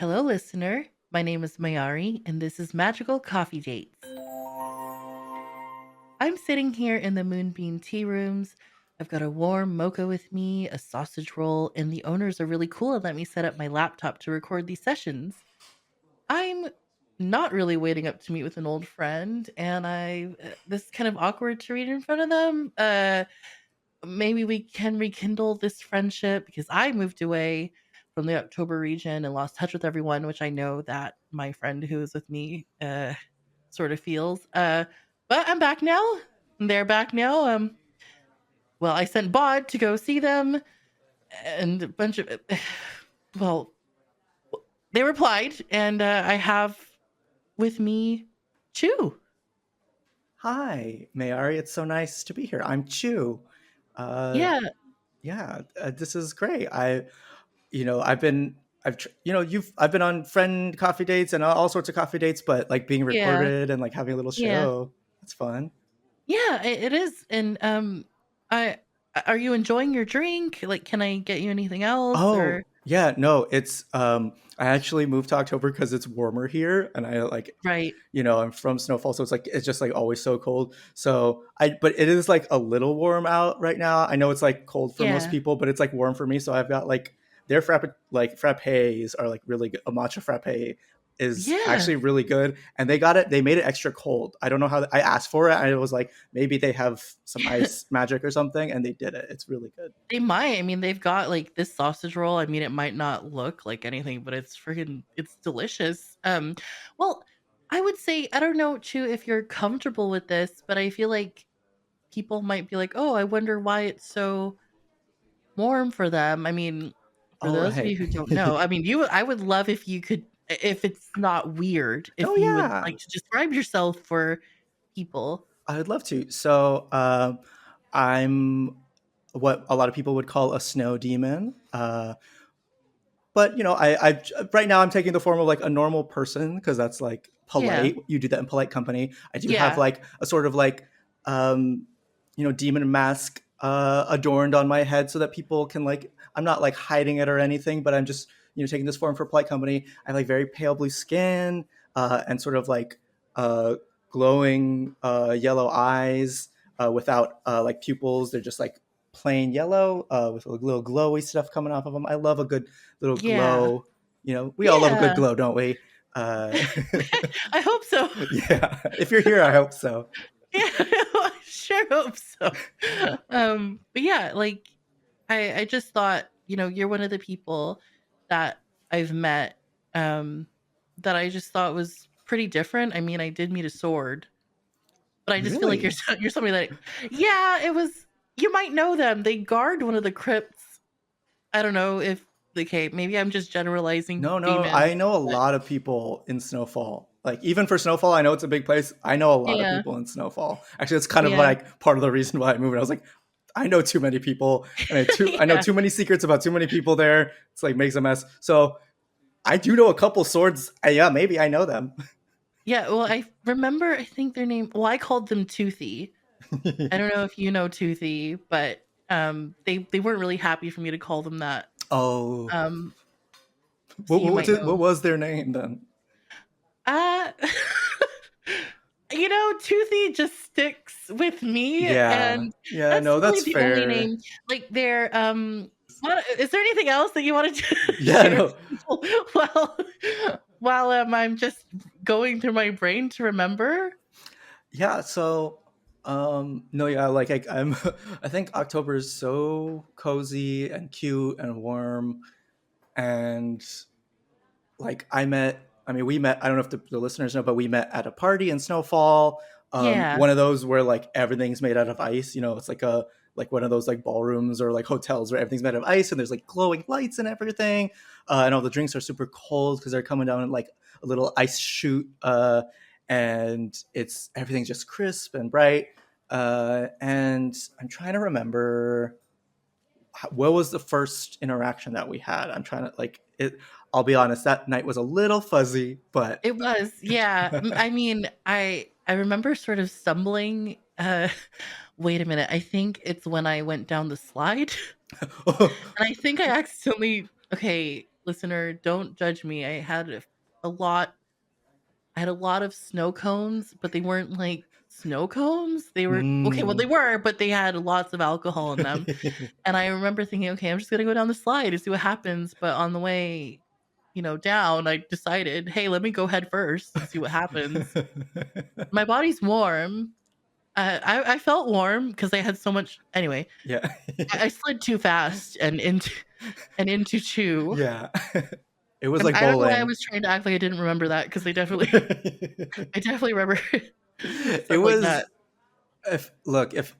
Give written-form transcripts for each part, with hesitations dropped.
Hello, listener. My name is Mayari, and this is Magical Coffee Dates. I'm sitting here in the Moonbeam tea rooms. I've got a warm mocha with me, a sausage roll, and the owners are really cool and let me set up my laptop to record these sessions. I'm not really waiting up to meet with an old friend, and this is kind of awkward to read in front of them. Maybe we can rekindle this friendship because I moved away from the October region and lost touch with everyone, which I know that my friend who is with me sort of feels. But I'm back now. They're back now. Well, I sent Bod to go see them, and a bunch of well, they replied, and I have with me Chuu. Hi, Mayari. It's so nice to be here. I'm Chuu. Uh, Yeah, yeah, this is great. I've been, I've been on friend coffee dates and all sorts of coffee dates, but like being yeah, recorded and like having a little yeah, show, that's fun. yeah. It is, and I are you enjoying your drink? Like, can I get you anything else? Oh, Or yeah, no, I actually moved to October because it's warmer here, and I like, right? I'm from Snowfall, so it's just like always so cold. But it is like a little warm out right now. I know it's like cold for most Yeah, people, but it's like warm for me. So I've got like their frappes are like really good. A matcha frappe is yeah. actually really good, and they made it extra cold. I don't know how I asked for it. I was like, maybe they have some ice magic or something, and they did it. It's really good. They might. I mean, they've got like this sausage roll. I mean, it might not look like anything, but it's delicious. Well, I would say I don't know, Chu, if you're comfortable with this, but I feel like people might be like, "Oh, I wonder why it's so warm for them." I mean, for All those of right. you who don't know, I mean, you I would love if you could, if it's not weird, Oh if you would yeah, like to describe yourself for people. I would love to. I'm what a lot of people would call a snow demon. But I right now I'm taking the form of like a normal person because that's like Yeah. polite. You do that in polite company. I do have Yeah. like a sort of like um, demon mask adorned on my head so that people can like I'm not like hiding it or anything, but I'm just taking this form for polite company. I have like very pale blue skin and sort of like uh, glowing yellow eyes without like pupils. They're just like plain yellow with a little glowy stuff coming off of them. I love a good little Yeah. glow. We all love a good Yeah. glow, don't we? Uh, I hope so. yeah. If you're here, I hope so. Yeah, I sure hope so. But yeah, like I just thought, you're one of the people that I've met that I just thought was pretty different. I mean, I did meet a sword, but I just feel like you're Really? you're somebody that yeah, it was you might know them. They guard one of the crypts. I don't know if okay, maybe I'm just generalizing No, no. demons, I know a but lot of people in Snowfall. Like even for Snowfall, I know it's a big place. I know a lot of yeah. people in Snowfall. Actually, it's kind of Yeah. like part of the reason why I moved. I was like, I know too many people, and I know Yeah. too many secrets about too many people there. It's like makes a mess. So I do know a couple swords. Yeah, maybe I know them. Yeah, well, I remember I think their name well, I called them Toothy. I don't know if you know Toothy, but, they weren't really happy for me to call them that. Oh, Um, so you might what know. was their name then? Uh, Toothy just sticks with me, Yeah, and yeah. that's No, really that's the only fair. name. Like, they're, what is there anything else that you wanted to Yeah, share no, with people while I'm just going through my brain to remember? yeah. No, yeah. I'm. I think October is so cozy and cute and warm, and like we met. I don't know if the listeners know, but we met at a party in Snowfall. Yeah. One of those where like everything's made out of ice. It's like one of those like ballrooms or like hotels where everything's made of ice and there's like glowing lights and everything, and all the drinks are super cold because they're coming down in like a little ice chute, and it's everything's just crisp and bright. And I'm trying to remember what was the first interaction that we had. I'm trying to like it. I'll be honest, that night was a little fuzzy, but It was, yeah. I mean, I remember sort of stumbling, wait a minute, I think it's when I went down the slide, and I think I accidentally okay, listener, don't judge me. A lot I had a lot of snow cones, but they weren't like snow cones. They were okay, well, they Mm. were, but they had lots of alcohol in them. And I remember thinking, "Okay, I'm just gonna go down the slide and see what happens." But on the way, down, I decided, "Hey, let me go head first and see what happens." My body's warm. I felt warm because I had so much anyway. Yeah. I slid too fast and into Chuu. Yeah. It was like I don't know why I bowling. was trying to act like I didn't remember that because I definitely remember It stuff like was that. if look, if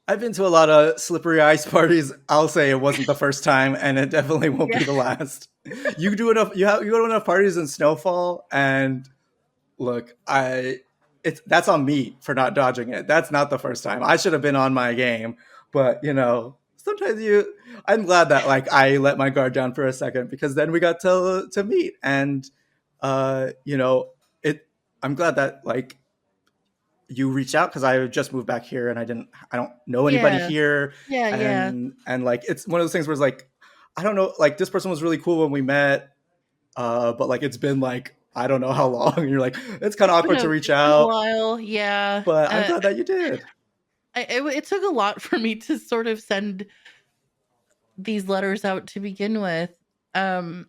I've been to a lot of slippery ice parties, I'll say it wasn't the first time and it definitely won't Yeah. be the last. You go to enough parties in snowfall and look, I it's that's on me for not dodging it. That's not the first time. I should have been on my game, but sometimes I'm glad that like I let my guard down for a second because then we got to meet and it I'm glad that like you reached out because I just moved back here and I don't know anybody Yeah. here Yeah, yeah. and like it's one of those things where it's like I don't know like this person was really cool when we met but like it's been like I don't know how long. And you're like it's kind of awkward to reach It's been a out, while, yeah. but I'm glad that you did. It took a lot for me to sort of send these letters out to begin with. Um,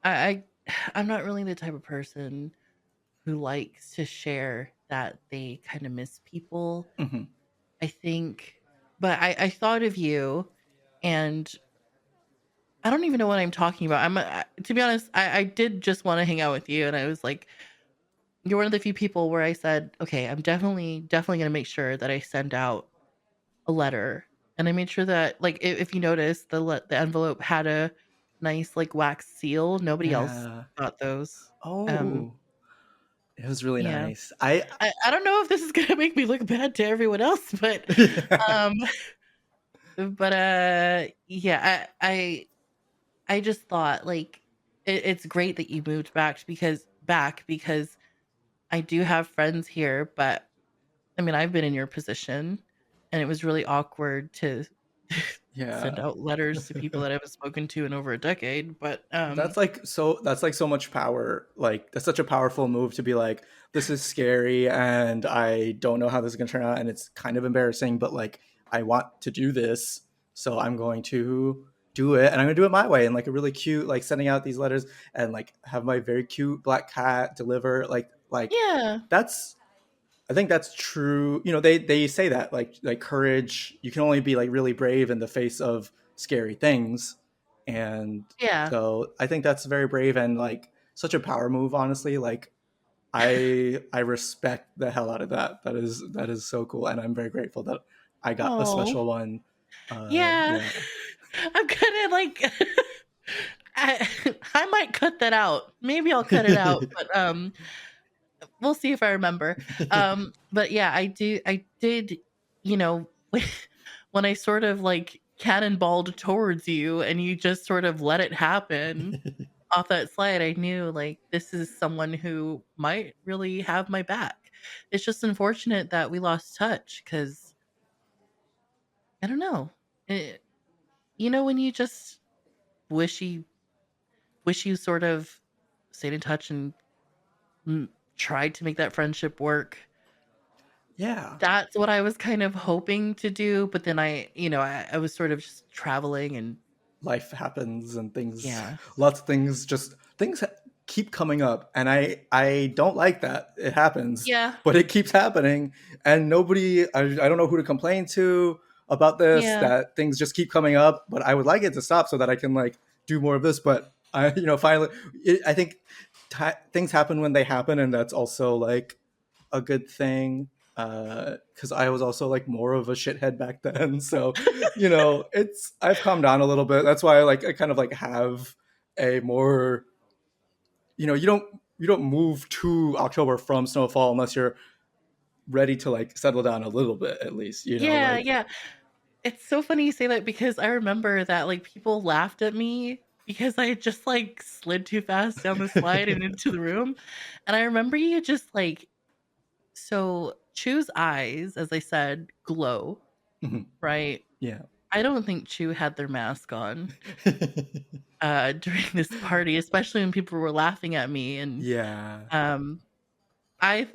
I'm not really the type of person who likes to share that they kinda miss people. Hmm. I think but I thought of you, and I don't even know what I'm talking about. To be honest, I did just wanna hang out with you, and I was like, you're one of the few people where I said, "Okay, I'm definitely gonna make sure that I send out a letter." And I made sure that, like, if you notice, the envelope had a nice, like, wax seal. Nobody else Yeah. got those. Um, Oh, it was really yeah. nice. I I don't know if this is gonna make me look bad to everyone else, yeah. um, yeah, I just thought, like, it's great that you moved back because I do have friends here, but I mean, I've been in your position, and it was really awkward to send Yeah. out letters to people that I haven't spoken to in over a decade, but, That's like so much power. Like that's such a powerful move to be like, this is scary and I don't know how this is gonna turn out and it's kind of embarrassing, but like I want to do this, so I'm going to do it and I'm gonna do it my way and like a really cute, like sending out these letters and like have my very cute black cat deliver like yeah, that's I think that's true. They say that like courage, you can only be like really brave in the face of scary things. And yeah. so I think that's very brave and like such a power move, honestly. Like I respect the hell out of that. That is so cool. And I'm very grateful that I got a Oh, special one. yeah. Yeah. I'm gonna, like I I might cut that out. Maybe I'll cut it out, but, we'll see if I remember. But yeah, I did, you know, when I sort of like cannonballed towards you and you just sort of let it happen off that slide, I knew like this is someone who might really have my back. It's just unfortunate that we lost touch because I don't know. It, when you just wish you wish you sort of stayed in touch and tried to make that friendship work. Yeah. That's what I was kind of hoping to do, but then I was sort of just traveling and Life happens and things yeah. lots of things just things keep coming up and I don't like that it happens, Yeah. but it keeps happening and I don't know who to complain to about this, Yeah. that things just keep coming up, but I would like it to stop so that I can like do more of this, but I finally I think things happen when they happen and that's also like a good thing because I was also like more of a shithead back then. So, it's I've calmed down a little bit. That's why I kind of like have a more you don't move to October from snowfall unless you're ready to like settle down a little bit at least. Yeah, Like yeah. It's so funny you say that because I remember that, like, people laughed at me because I had just, like, slid too fast down the slide and into the room, and I remember you just, like so Chuu's eyes, as I said, glow, Mhm. right? Yeah. I don't think Chuu had their mask on during this party, especially when people were laughing at me. And Yeah. um, I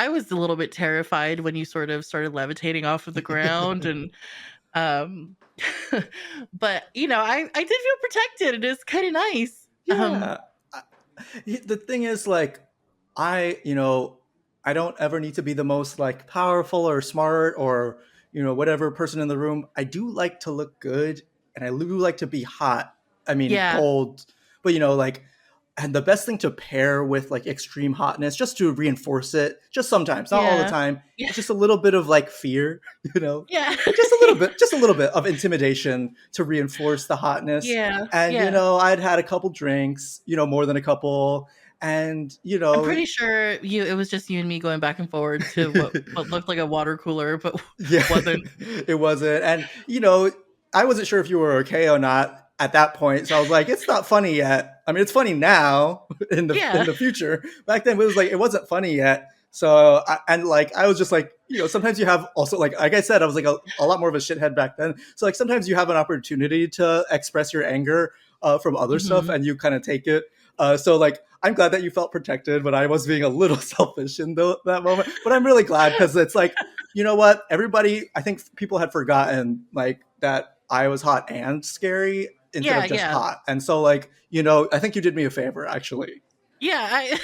was a little bit terrified when you sort of started levitating off of the ground, and um, but I did feel protected. It is kind of nice. Yeah. The thing is, like, I don't ever need to be the most like powerful or smart or whatever person in the room. I do like to look good, and I do like to be hot. I mean, Yeah, cold, but like, and the best thing to pair with like extreme hotness, just to reinforce it, just sometimes, not all the yeah, time. yeah, It's just a little bit of like fear, you know, yeah, just a little bit of intimidation to reinforce the hotness. yeah, And yeah. I'd had a couple drinks, more than a couple, and I'm pretty sure it was just you and me going back and forward to what looked like a water cooler, but yeah, wasn't. it wasn't. And I wasn't sure if you were okay or not at that point, so I was like, it's not funny yet. I mean, it's funny now in Yeah. the future. Back then, it was like it wasn't funny yet. So and like I was just like, sometimes you have also like I said, I was like a lot more of a shithead back then. So like sometimes you have an opportunity to express your anger from other stuff, Mhm. and you kind of take it. So like I'm glad that you felt protected, but I was being a little selfish in that moment. But I'm really glad, because it's like, you know what? Everybody, I think people had forgotten like that I was hot and scary instead Yeah, of just yeah. hot. And so like, I think you did me a favor, actually. Yeah, I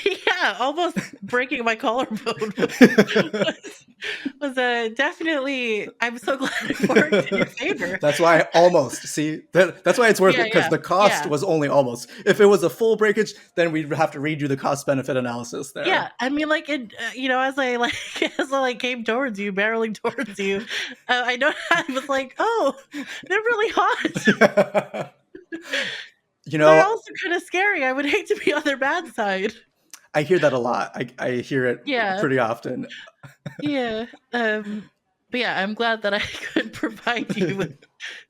yeah, almost breaking my collarbone was definitely. I'm so glad it worked in your favor. That's why I almost see that's why it's worth Yeah, it, because yeah, the cost yeah, was only almost. If it was a full breakage, then we'd have to redo the cost benefit analysis yeah. there. I mean, like, as I like as I like came towards you, barreling towards you, I know I was like, oh, they're really hot, you but they're know, also kind of scary. I would hate to be on their bad side. I hear that a lot. I hear it Yeah, pretty often. yeah. But yeah, I'm glad that I could provide you with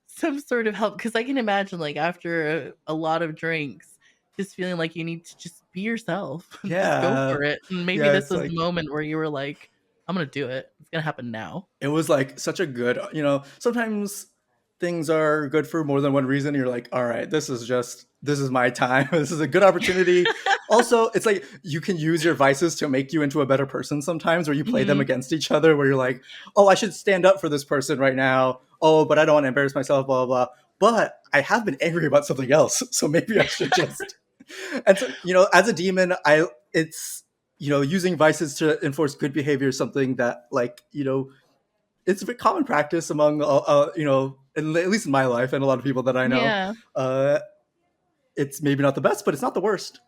some sort of help, because I can imagine, like, after a lot of drinks, just feeling like you need to just be yourself and just go Yeah. for it. And maybe Yeah, this it's was the like moment where you were like, I'm gonna do it. It's gonna happen now. it was like such a good, sometimes things are good for more than one reason. You're like, all right, this is my time. This is a good opportunity. Also, it's like you can use your vices to make you into a better person sometimes, where you play them Mhm. against each other, where you're like, oh, I should stand up for this person right now. Oh, but I don't want to embarrass myself, blah, blah, blah. But I have been angry about something else. So maybe I should just. And so, as a demon, it's, using vices to enforce good behavior is something that, like, it's a common practice among at least in my life and a lot of people that I know. Yeah. uh it's maybe not the best, but it's not the worst.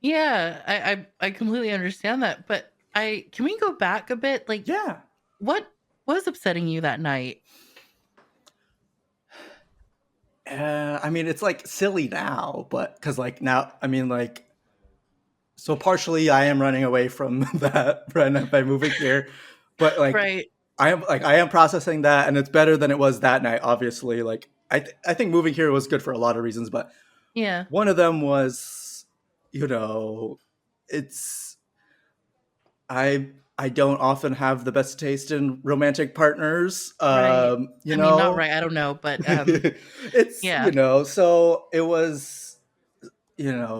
Yeah. I completely understand that. But I can we go back a bit? Like, Yeah. what was upsetting you that night? I mean, it's like silly now, but because like now, I mean, like, so partially I am running away from that right now by moving here, but like Right. I am processing that, and it's better than it was that night, obviously. Like I think moving here was good for a lot of reasons, but Yeah. one of them was, you know it's I don't often have the best taste in romantic partners. Right. I mean, not right. I don't know, but It's, yeah. so it was,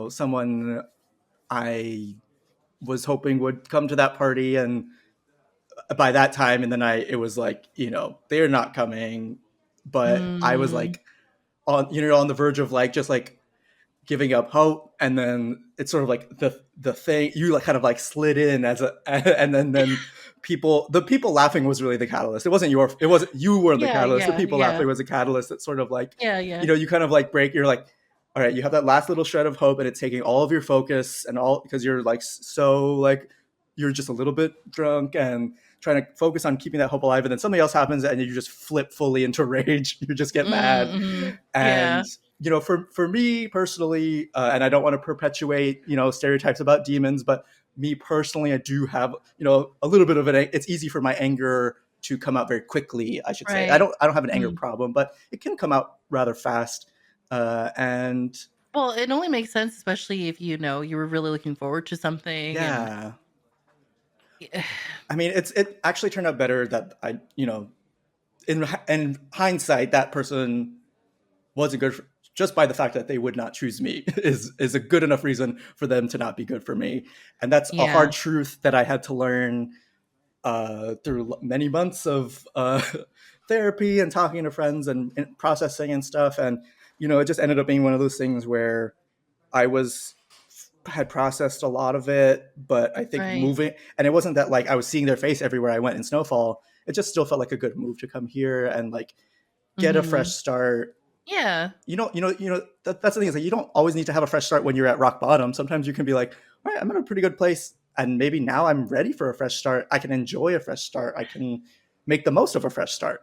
someone I was hoping would come to that party, and by that time in the night it was like, they're not coming. But I was Mm, like on the verge of like just like giving up hope, and then it's sort of like the thing you like kind of like slid in as a and then the people laughing was really the catalyst. It wasn't you were the yeah, catalyst. The yeah, people yeah, laughing was a catalyst that sort of like, yeah, yeah, you kind of like break. You're like, all right, you have that last little shred of hope, and it's taking all of your focus, and all because you're like so like you're just a little bit drunk and trying to focus on keeping that hope alive, and then something else happens and you just flip fully into rage. You just get mad. mhm, yeah, And for me personally, and I don't want to perpetuate stereotypes about demons, but me personally, I do have a little bit of it. It's easy for my anger to come out very quickly, I should say. I right. don't have an anger Mm. problem, but it can come out rather fast. And Well, it only makes sense, especially if you were really looking forward to something, and yeah, I mean, it actually turned out better that I in hindsight, that person wasn't good for, just by the fact that they would not choose me is a good enough reason for them to not be good for me. And that's a hard Yeah. truth that I had to learn through many months of therapy and talking to friends and processing and stuff. And it just ended up being one of those things where I was had processed a lot of it, but I think Right. moving, and it wasn't that like I was seeing their face everywhere I went in snowfall. It just still felt like a good move to come here and like get a fresh Mhm. start. Yeah. That's the thing is like you don't always need to have a fresh start when you're at rock bottom. Sometimes you can be like, all right, I'm in a pretty good place, and maybe now I'm ready for a fresh start. I can enjoy a fresh start. I can make the most of a fresh start.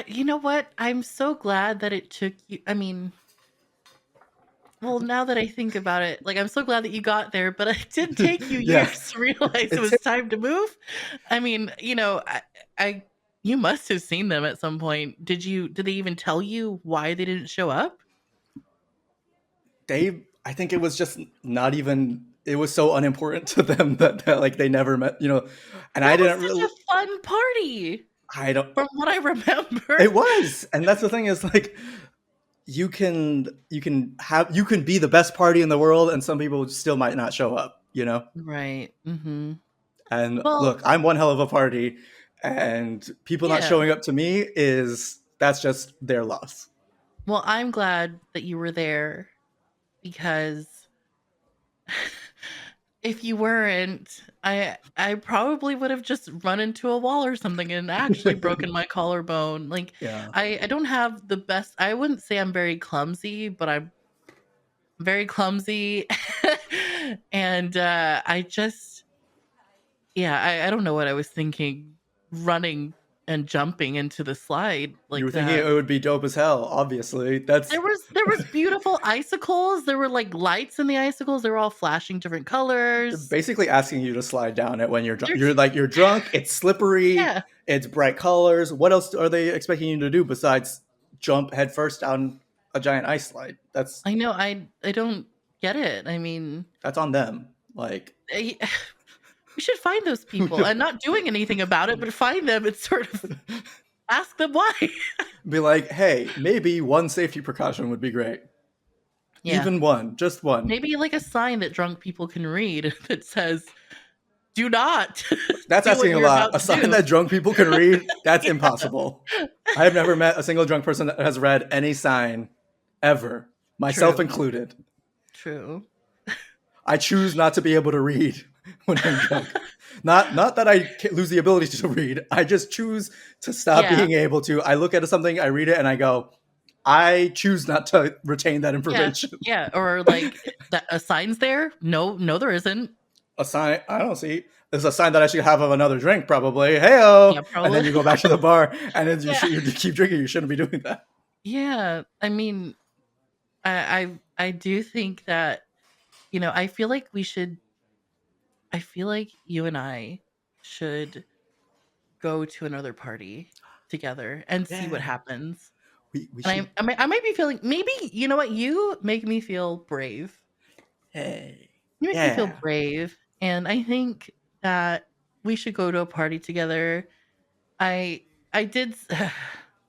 You know what? I'm so glad that it took you. I mean, well, now that I think about it, like, I'm so glad that you got there, but it did take you Yeah, years to realize it it's was time to move. I mean, I you must have seen them at some point. Did they even tell you why they didn't show up? I think it was just not even. It was so unimportant to them that like they never met. And I That was didn't such really. a fun party I don't. from what I remember. It was, and that's the thing is like you can be the best party in the world, and some people still might not show up. Right. Mhm. And Well, look, I'm one hell of a party, and people not yeah. showing up to me that's just their loss. Well, I'm glad that you were there because if you weren't, I probably would have just run into a wall or something and actually broken my collarbone. Like Yeah. I don't have the best. I wouldn't say I'm very clumsy, but I'm very clumsy. And I just yeah, I don't know what I was thinking running and jumping into the slide You like were thinking it that. would be dope as hell, obviously. That's There was beautiful icicles. There were like lights in the icicles. They were all flashing different they're colors. basically asking you to slide down it when you're drunk. You're You're drunk, it's slippery, yeah. it's bright colors. What else are they expecting you to do besides jump headfirst down a giant ice slide? That's I know. I don't get it. I mean, that's on them. Like I, we should find those people and not doing anything about it, but find them and sort of ask them why. be like, "Hey, maybe one safety precaution would be great. Yeah. Even one, just one." Maybe like a sign that drunk people can read that says, "Do not That's do what asking a you're lot. about A to sign do." that drunk people can read, that's Yeah, impossible. I have never met a single drunk person that has read any sign ever, myself true. included. True. I choose not to be able to read when I'm drunk. Not that I lose the ability to read. I just choose to stop Yeah. being able to. I look at something, I read it, and I go, I choose not to retain that Yeah. information. Yeah. Or like that a sign's there? No, no, there isn't. A sign, I don't see. It's a sign that I should have of another drink, probably. Yeah, Heyo, and then probably. you go back to the bar, and then Yeah. you keep drinking. You shouldn't be doing that. Yeah. I mean, I do think that, I feel like I feel like you and I should go to another party together and see what Yeah, happens. we And should. I might be feeling maybe you know what? You make me feel brave. Hey, You make me feel yeah, brave, and I think that we should go to a party together. I did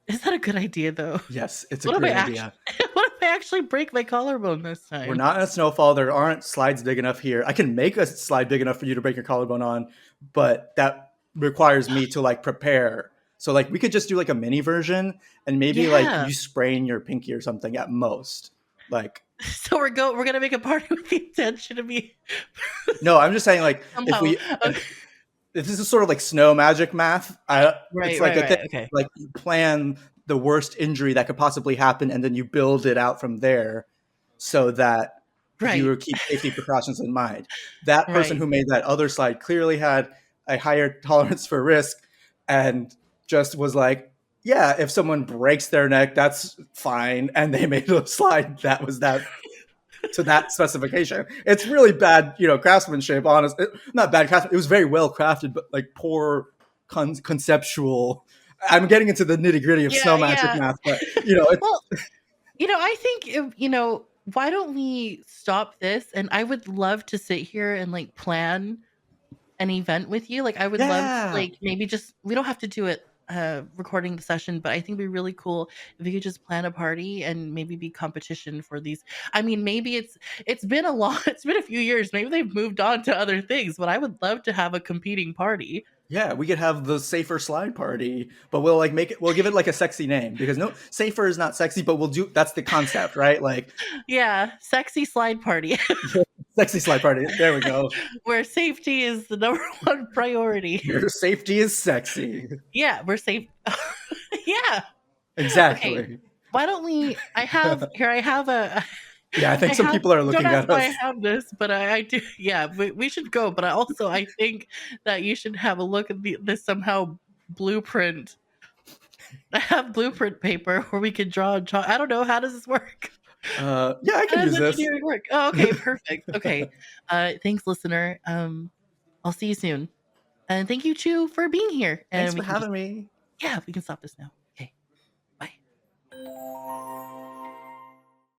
is that a good idea though? yes, it's a What if I great actually idea. what if I actually break my collarbone this We're time? not in a snowfall. There aren't slides big enough here. I can make a slide big enough for you to break your collarbone on, but that requires me to like prepare. So like we could just do like a mini version and maybe like Yeah. you sprain your pinky or something at most. Like So we're gonna make a party with the intention of me no, I'm just saying like if somehow we okay. if this is sort of like snow magic math, it's Right, like right, a thing right, okay. like you plan the worst injury that could possibly happen and then you build it out from there so that you Right, keep safety precautions in mind. That person right. who made that other slide clearly had a higher tolerance for risk and just was like, yeah, if someone breaks their neck, that's fine. And they made a slide that was that to that specification. It's really bad, craftsmanship. Honest, not bad craftsmanship. It was very well crafted, but like poor conceptual. I'm getting into the nitty gritty of snow Yeah, magic yeah. math, but it's Well, I think why don't we stop this? And I would love to sit here and like plan an event with you. Like I would love to yeah. like maybe just we don't have to do it recording the session, but I think it'd be really cool if we could just plan a party and maybe be competition for these. I mean, maybe it's been a lot. It's been a few years. Maybe they've moved on to other things, but I would love to have a competing party. Yeah, we could have the safer slide party, but we'll like make it. We'll give it like a sexy name because no, safer is not sexy, but we'll do. That's the concept, right? Like Yeah, sexy slide party sexy slide party. There we go. where safety is the number one priority. Your safety is sexy. Yeah, we're safe. Yeah. Okay. Exactly. Why don't we? I have here. I have a. Yeah, I think I some have. people are Don't looking ask at why us. I have this, but I do. Yeah, we should go. But I think that you should have a look at this somehow blueprint. I have blueprint paper where we can draw. I don't know, how does this work? Yeah, I How can does use this. engineering work? Oh, okay, perfect. Okay. Thanks, listener. I'll see you soon. And thank you, Chuu, for being here. Thanks And we for can just, having me. yeah, we can stop this now.